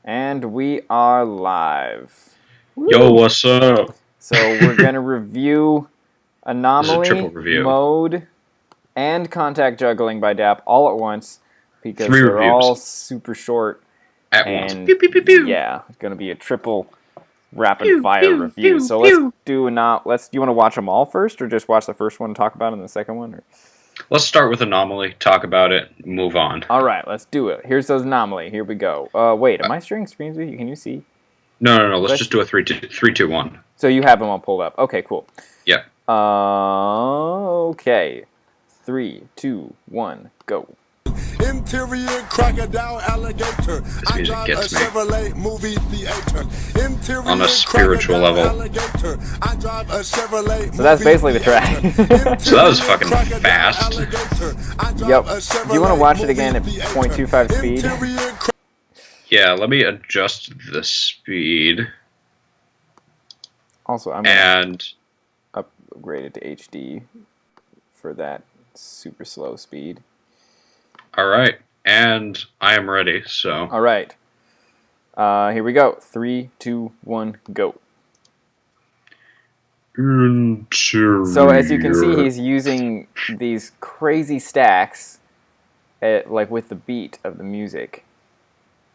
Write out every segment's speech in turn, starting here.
And we are live. Yo, what's up? So we're going to review This is a triple Anomaly, review. Mode, and Contact Juggling by Dap all at once because 3 they're all reviews super short. at once. And Pew, pew, pew, pew. yeah, it's going to be a triple rapid Pew, fire pew, review. pew, So pew. do you want to watch them all first or just watch the first one and talk about it in the second one? Or? Let's start with Anomaly, talk about it, move on. All right, let's do it. Here's those Anomaly. Here we go. Wait, am I sharing screens with you? Can you see? No. Let's just do a 3-2-1. So you have them all pulled up. Okay, cool. Yeah. Okay. 3, 2, 1, go. Interior crocodile alligator. This music I drive gets a me. Chevrolet movie theater. Interior On a spiritual level. alligator. I drive a Chevrolet So that's basically the track. So that was fucking fast. Yep. Do you want to watch it again at 0.25 speed? Yeah, let me adjust the speed. Also, I'm going to And upgrade it to HD for that super slow speed. alright. And I am ready, so. All right. Here we go. 3, 2, 1, go. Interior. So as you can see, he's using these crazy stacks, like with the beat of the music,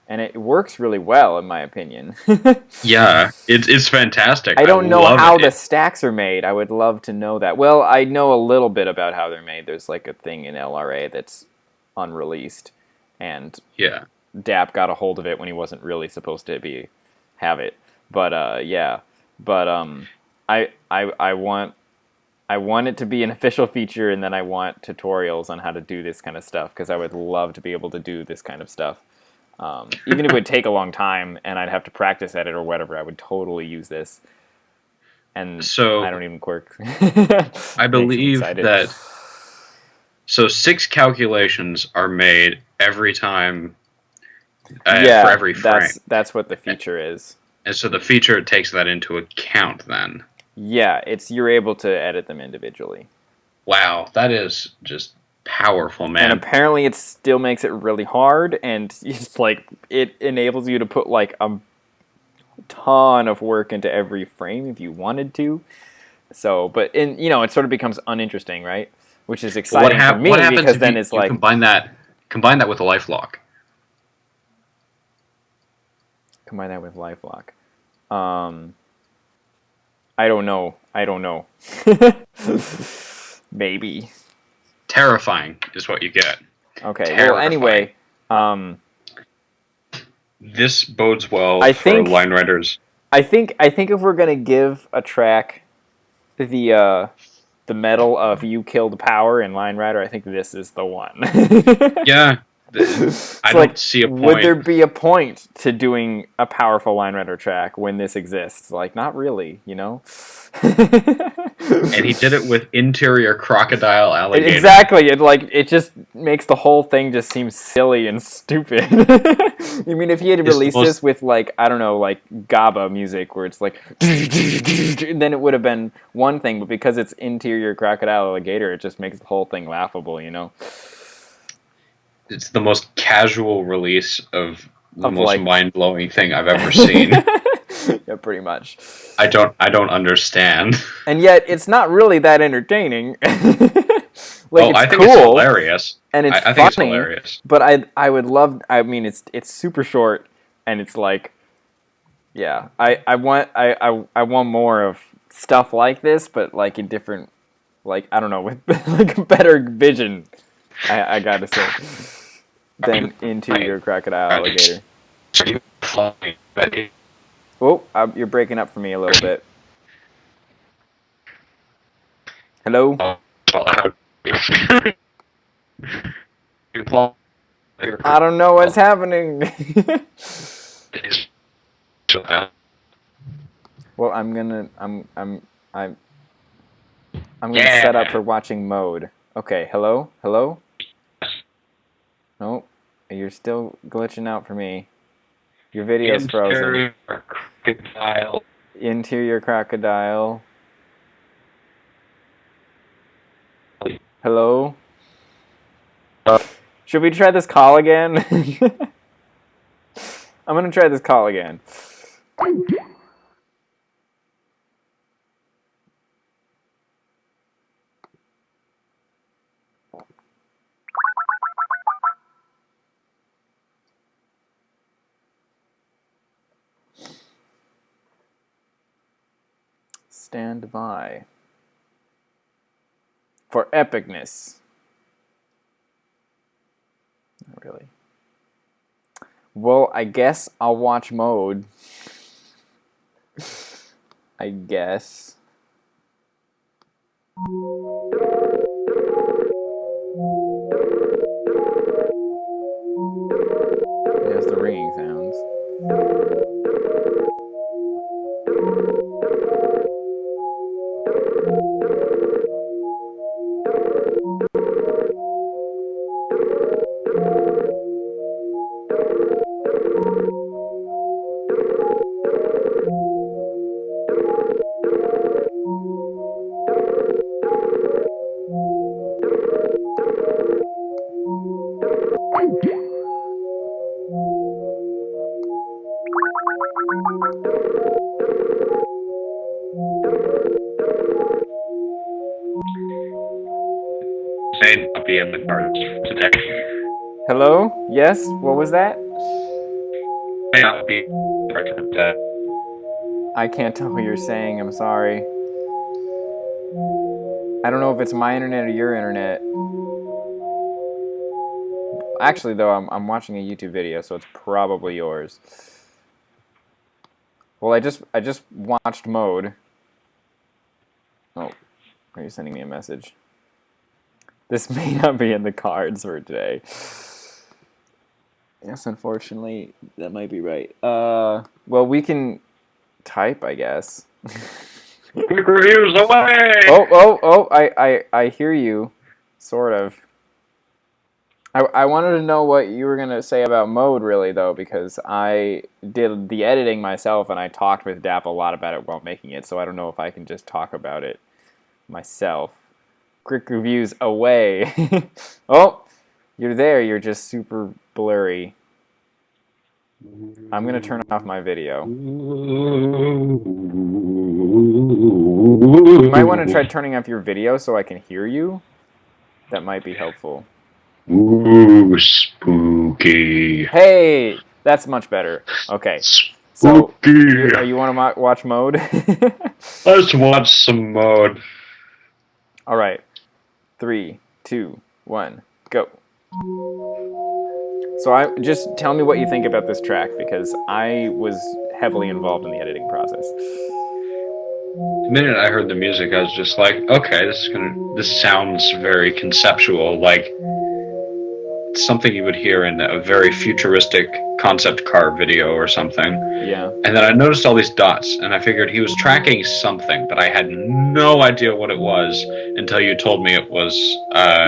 and it works really well, in my opinion. Yeah, it's fantastic. I don't know how it. the stacks are made. I would love to know that. Well, I know a little bit about how they're made. There's like a thing in LRA that's unreleased, and Yeah. Dap got a hold of it when he wasn't really supposed to have it. But yeah. But I want it to be an official feature, and then I want tutorials on how to do this kind of stuff because I would love to be able to do this kind of stuff. Even if it would take a long time and I'd have to practice at it or whatever, I would totally use this. And So I don't even quirk. I believe that. So 6 calculations are made every time. For every frame. That's what the feature is. And so the feature takes that into account then. Yeah, you're able to edit them individually. Wow, that is just powerful, man. And apparently it still makes it really hard, and it's like it enables you to put like a ton of work into every frame if you wanted to. So, but it sort of becomes uninteresting, right? Which is exciting for me because then it's like combine that with a LifeLock. Combine that with LifeLock. I don't know. Maybe. Terrifying is what you get. Okay. Terrifying. Well, anyway, this bodes well I for think- line writers. I think if we're gonna give a track the medal of "You Killed Power" in Line Rider, I think this is the one. Yeah. I don't see a point. Would there be a point to doing a powerful Line Rider track when this exists? Like, not really, And he did it with interior crocodile alligator. Exactly. It just makes the whole thing just seem silly and stupid. I mean, if he had released this with I don't know, like GABA music where it's like, then it would have been one thing. But because it's interior crocodile alligator, it just makes the whole thing laughable. It's the most casual release of the most like- mind-blowing thing I've ever seen. Yeah, pretty much. I don't understand. And yet, it's not really that entertaining. It's I think cool, it's hilarious. and it's I funny. think it's hilarious. But I would love. I mean, it's super short, and it's like, yeah. I want more of stuff like this, but like in different, I don't know, with like a better vision. I gotta say, than interior crocodile alligator. Oh, you're breaking up for me a little bit. Hello? I don't know what's happening. Well, I'm gonna set up for watching mode. Okay, hello? No, you're still glitching out for me. Your video's frozen. Interior crocodile. Hello? Should we try this call again? I'm gonna try this call again. Stand by for epicness. Not really. Well, I guess I'll watch mode. I guess. There's the ringing sounds. May not be in the cards today. Hello? Yes? What was that? May not be in the cards today. I can't tell what you're saying. I'm sorry. I don't know if it's my internet or your internet. Actually, though, I'm watching a YouTube video, so it's probably yours. Well, I just watched mode. Oh, are you sending me a message? This may not be in the cards for today. Yes, unfortunately, that might be right. Well, we can type, I guess. Quick reviews away! Oh, I hear you, sort of. I wanted to know what you were going to say about mode, really, though, because I did the editing myself, and I talked with Dap a lot about it while making it, so I don't know if I can just talk about it myself. Quick reviews away. Oh, you're there. You're just super blurry. I'm going to turn off my video. You might want to try turning off your video so I can hear you. That might be helpful. Ooh, spooky. Hey, that's much better. Okay. So, you want to watch mode? Let's watch some mode. All right. 3, 2, 1, go. So just tell me what you think about this track, because I was heavily involved in the editing process. The minute I heard the music, I was just like, okay, this sounds very conceptual, like something you would hear in a very futuristic concept car video or something. Yeah. And then I noticed all these dots, and I figured he was tracking something, but I had no idea what it was until you told me it was...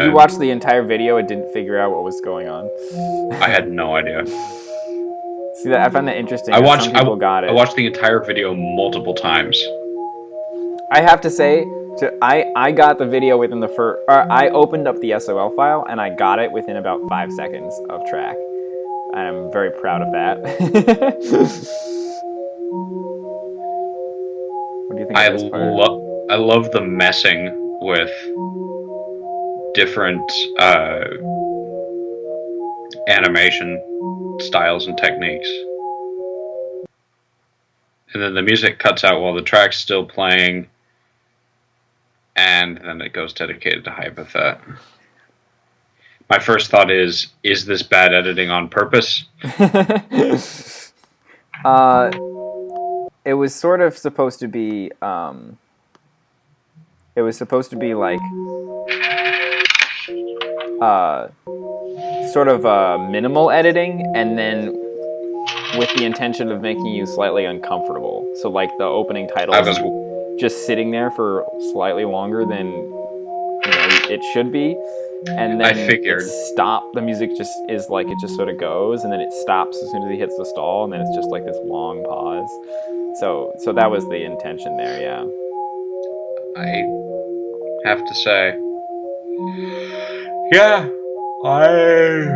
You watched the entire video and didn't figure out what was going on? I had no idea. See, I found that interesting. I watched the entire video multiple times. I have to say, I got the video within the first... I opened up the SOL file, and I got it within about 5 seconds of track. I'm very proud of that. What do you think of this part? I love the messing with different animation styles and techniques. And then the music cuts out while the track's still playing, and then it goes dedicated to Hypothet. My first thought is this bad editing on purpose? It was sort of supposed to be, like, sort of minimal editing, and then with the intention of making you slightly uncomfortable. So, like, the opening title is just sitting there for slightly longer than it should be. And then the music just is like, it just sort of goes, and then it stops as soon as he hits the stall, and then it's just like this long pause. So that was the intention there, yeah. I have to say, yeah, I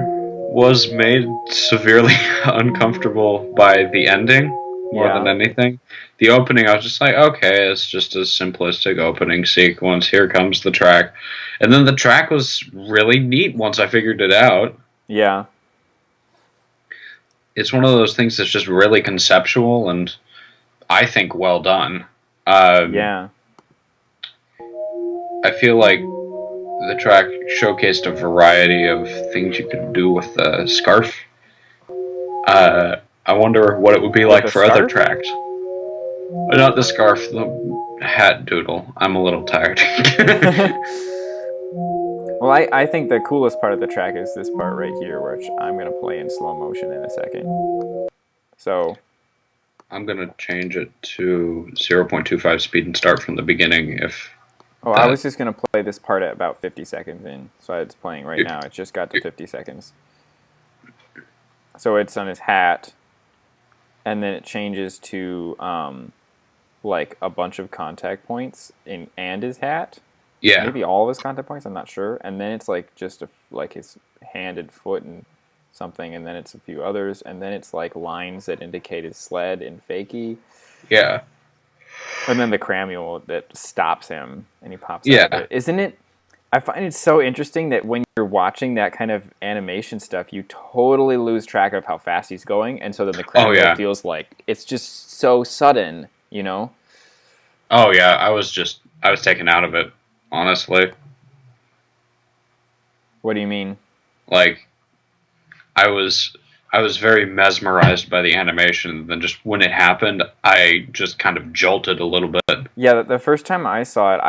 was made severely uncomfortable by the ending more than Yeah. anything. The opening, I was just like, okay, it's just a simplistic opening sequence. Here comes the track. And then the track was really neat once I figured it out. Yeah. It's one of those things that's just really conceptual and I think well done. Yeah. I feel like the track showcased a variety of things you could do with the scarf. I wonder what it would be like the for other scarf? tracks. Not the scarf, the hat doodle. I'm a little tired. Well, I think the coolest part of the track is this part right here, which I'm going to play in slow motion in a second. So, I'm going to change it to 0.25 speed and start from the beginning if... I was just going to play this part at about 50 seconds in. So it's playing right now. It just got to 50 seconds. So it's on his hat, and then it changes to like a bunch of contact points and his hat. Yeah. Maybe all of his contact points, I'm not sure. And then it's like just like his hand and foot and something, and then it's a few others, and then it's like lines that indicate his sled and fakie. Yeah. And then the cramule that stops him, and he pops Yeah. out of it. Isn't it? I find it so interesting that when you're watching that kind of animation stuff, you totally lose track of how fast he's going, and so then the cramule feels like it's just so sudden, you know? Oh yeah, I was taken out of it, honestly. What do you mean? Like, I was very mesmerized by the animation, and then just when it happened, I just kind of jolted a little bit. Yeah, the first time I saw it,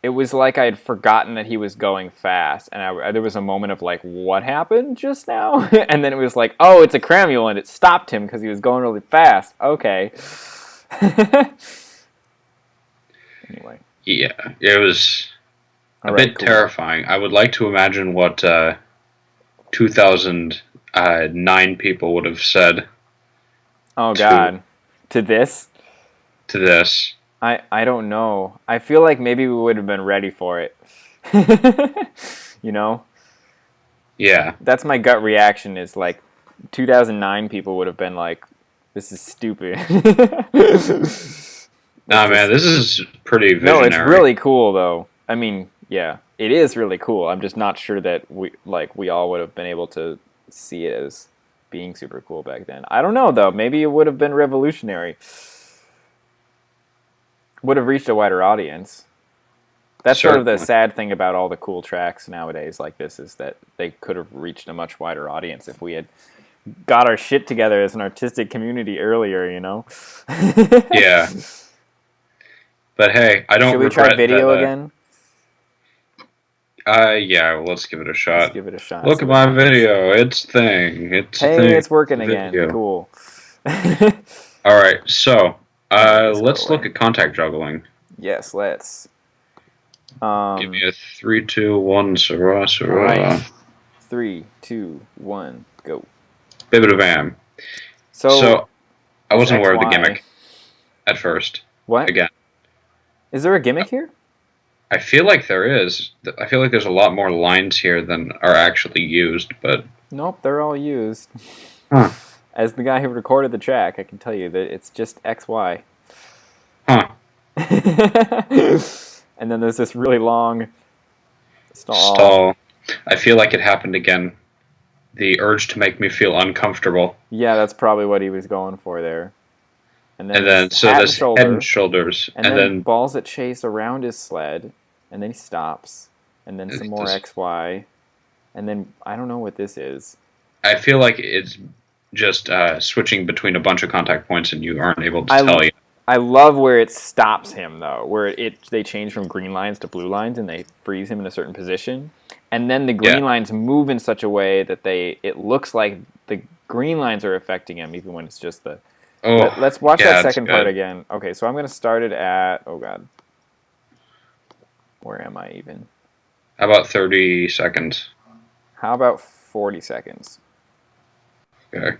it was like I had forgotten that he was going fast, and there was a moment of like, what happened just now? And then it was like, oh, it's a cramule, and it stopped him because he was going really fast. Okay. Anyway. Yeah, it was a bit terrifying. I would like to imagine what 2009 people would have said. Oh, God. To this? To this. I don't know. I feel like maybe we would have been ready for it. You know? Yeah. That's my gut reaction is like 2009 people would have been like, this is stupid. Nah, man, this is pretty visionary. No, it's really cool though. I mean, yeah, it is really cool. I'm just not sure that we all would have been able to see it as being super cool back then. I don't know though. Maybe it would have been revolutionary. Would have reached a wider audience. That's sort of the sad thing about all the cool tracks nowadays like this is that they could have reached a much wider audience if we had got our shit together as an artistic community earlier, you know? Yeah. But hey, I don't regret that. Should we try video again? Yeah, well, let's give it a shot. Let's give it a shot. Look at my video. It's thing. It's hey, a thing. It's working again. Cool. All right, so let's look at contact juggling. Yes, let's. Give me a 3, 2, 1, Sarah. Right. 3, 2, 1, go. Bibbidi-bam. So I wasn't aware of the gimmick at first. What? Again. Is there a gimmick here? I feel like there is. I feel like there's a lot more lines here than are actually used, but... Nope, they're all used. Huh. As the guy who recorded the track, I can tell you that it's just XY. Huh. And then there's this really long stall. I feel like it happened again. The urge to make me feel uncomfortable. Yeah, that's probably what he was going for there. And then so there's head and shoulders. And then balls that chase around his sled. And then he stops. And then some more XY. And then I don't know what this is. I feel like it's just switching between a bunch of contact points and you aren't able to tell yet. I love where it stops him, though. Where they change from green lines to blue lines and they freeze him in a certain position. And then the green lines move in such a way that it looks like the green lines are affecting him, even when it's just the... Oh, let's watch that second part again. Okay, so I'm going to start it at... Oh, God. Where am I even? How about 30 seconds? How about 40 seconds? Okay.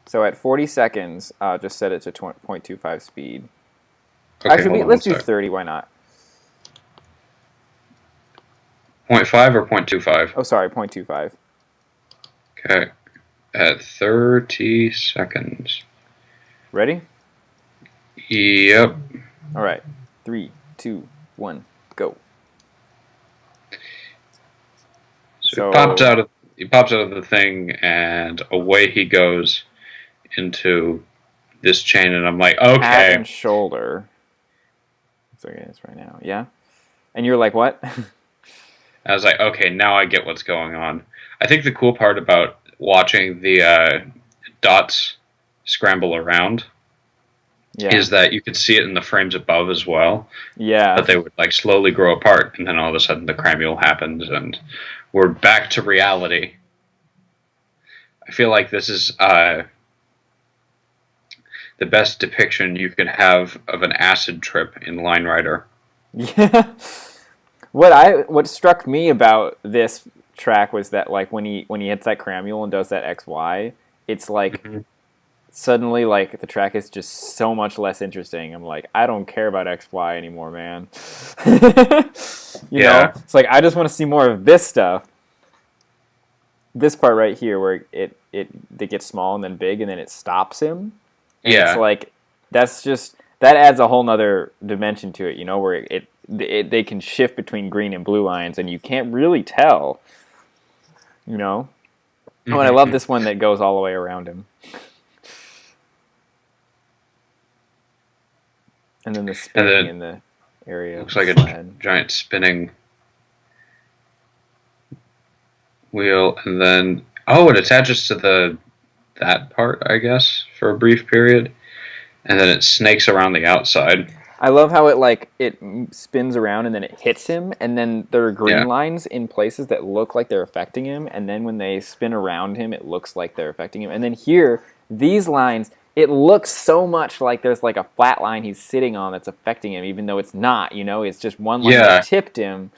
So at 40 seconds, just set it to 0.25 speed. Okay, actually, let's do 30. Why not? 0.5 or 0.25? Oh, sorry, 0.25. Okay. At 30 seconds. Ready? Yep. All right. 3, 2, 1, go. So So he pops out of the thing, and away he goes into this chain, and I'm like, hat okay. and shoulder. So it is right now. Yeah. And you're like, what? I was like, okay, now I get what's going on. I think the cool part about watching the dots scramble around Yeah. is that you could see it in the frames above as well. Yeah. But they would like slowly grow apart, and then all of a sudden the cramule happens, and we're back to reality. I feel like this is the best depiction you could have of an acid trip in Line Rider. Yeah. What struck me about this track was that like when he hits that cramule and does that XY, it's like Mm-hmm. suddenly like the track is just so much less interesting. I'm like, I don't care about XY anymore, man. You know? It's like I just want to see more of this stuff. This part right here where they get small and then big and then it stops him. And it's like that adds a whole nother dimension to it, you know, where they can shift between green and blue lines and you can't really tell, you know. Oh, and I love this one that goes all the way around him. And then the spinning in the area. Looks like a giant spinning wheel, and then it attaches to that part, I guess, for a brief period, and then it snakes around the outside. I love how it spins around and then it hits him, and then there are green lines in places that look like they're affecting him, and then when they spin around him, it looks like they're affecting him. And then here, these lines, it looks so much like there's like a flat line he's sitting on that's affecting him, even though it's not, you know? It's just one line that tipped him.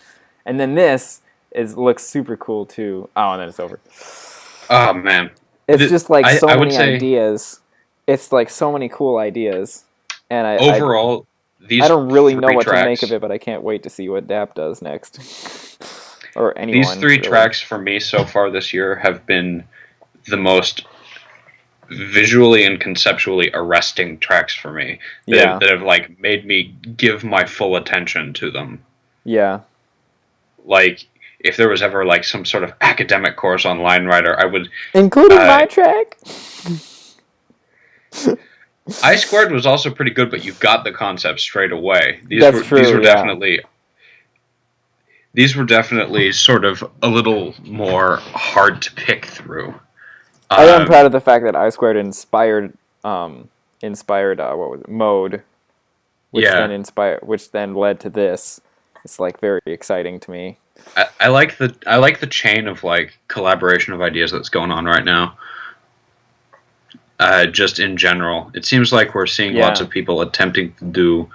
And then this looks super cool too. Oh, and then it's over. Oh, man. It's just like so many ideas. It's like so many cool ideas. And overall, I don't really know what to make of it, but I can't wait to see what Dap does next. Or anyone. These three tracks for me so far this year have been the most visually and conceptually arresting tracks for me. That have like made me give my full attention to them. Yeah. Like, if there was ever like some sort of academic course on Line Rider, I would... Including my track? I Squared was also pretty good, but you got the concept straight away. These were definitely sort of a little more hard to pick through. I am proud of the fact that I Squared inspired what was it? Mode, which then led to this. It's like very exciting to me. I like the chain of like collaboration of ideas that's going on right now. Just in general, it seems like we're seeing lots of people attempting to do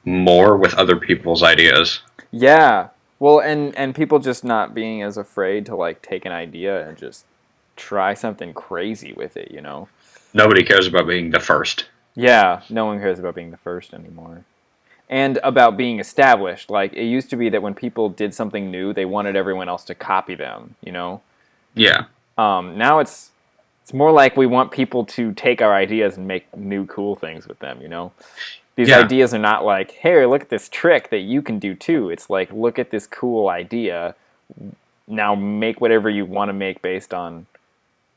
more with other people's ideas. Yeah, well, and people just not being as afraid to like take an idea and just try something crazy with it, you know? Nobody cares about being the first. Yeah, no one cares about being the first anymore. And about being established. Like, it used to be that when people did something new, they wanted everyone else to copy them, you know? Yeah. Now it's more like we want people to take our ideas and make new cool things with them, you know? These ideas are not like, hey, look at this trick that you can do too. It's like, look at this cool idea. Now make whatever you want to make based on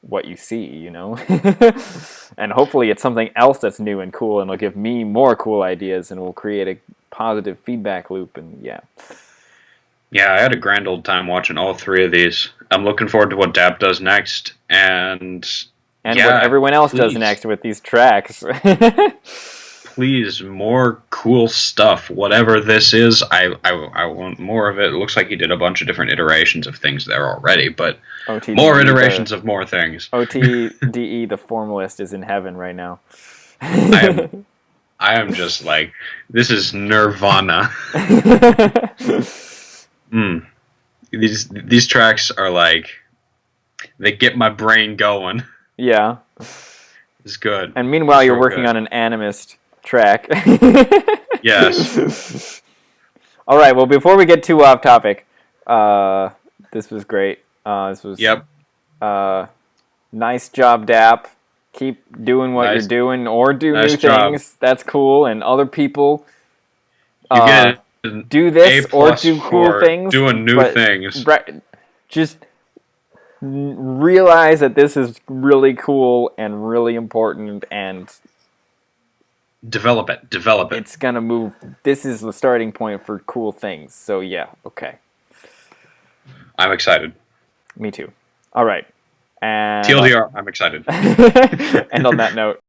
what you see, you know? And hopefully it's something else that's new and cool and will give me more cool ideas and will create a positive feedback loop, and yeah, I had a grand old time watching all three of these. I'm looking forward to what Dap does next, and what everyone else does next with these tracks. Please, more cool stuff. Whatever this is, I want more of it. It looks like he did a bunch of different iterations of things there already, but OTDE, more iterations of more things. OTDE, the formalist, is in heaven right now. I am just like, this is nirvana. These tracks are like, they get my brain going. Yeah. It's good. And meanwhile, you're working on an animist track. Yes. All right. Well, before we get too off topic, this was great. This was Nice job, Dap. Keep doing what Nice. you're doing, or do Nice new job. things. That's cool. And other people You get an do A this or plus do cool for things. doing new but things. Just realize that this is really cool and really important, and Develop it. Develop it. it's gonna move. This is the starting point for cool things. So yeah, okay. I'm excited. Me too. All right. And TLDR, I'm excited. and on that note.